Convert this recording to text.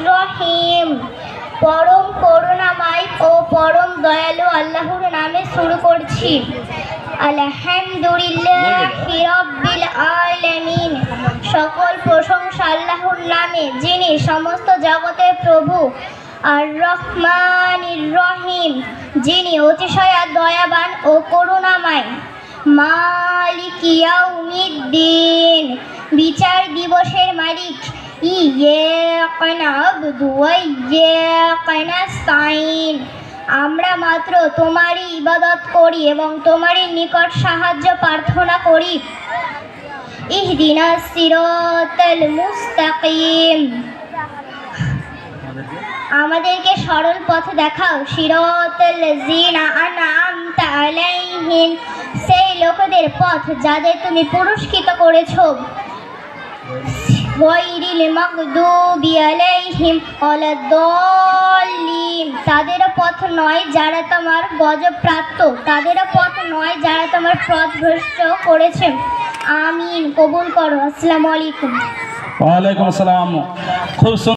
রহিম। পরম করুণাময় ও পরম দয়ালু আল্লাহর নামে শুরু করছি। আলহামদুলিল্লাহি রাব্বিল আলামিন। সকল প্রশংসা আল্লাহর নামে, যিনি সমস্ত জগতের প্রভু। আর রহমানির রহিম, যিনি অতিশয় দয়াবান ও করুণাময়। মালিক ইয়াউমিদ্দিন, বিচার দিবসের মালিক। ইয়্যাকা না'বুদু ওয়া ইয়্যাকা নাস্তাঈন, আমরা মাত্র তোমারই ইবাদত করি এবং তোমারই নিকট সাহায্য প্রার্থনা করি। ইহদিনাস সিরাতাল মুস্তাকিম, আমাদেরকে সরল পথ দেখাও। সিরাতাল লাযিনা আন'আমতা আলাইহিম, সেই লোকদের পথ যাদের তুমি পুরস্কৃত করেছো। গায়রিল মাগদুবি আলাইহিম ওয়ালাদ-দাল্লিন, তাদের পথ নয় যারা তোমার গজবপ্রাপ্ত, তাদের পথ নয় যারা তোমার পথভ্রষ্ট করেছে। আমিন, কবুল করো। আসসালামু আলাইকুম। ওয়া আলাইকুম আসসালাম। খুব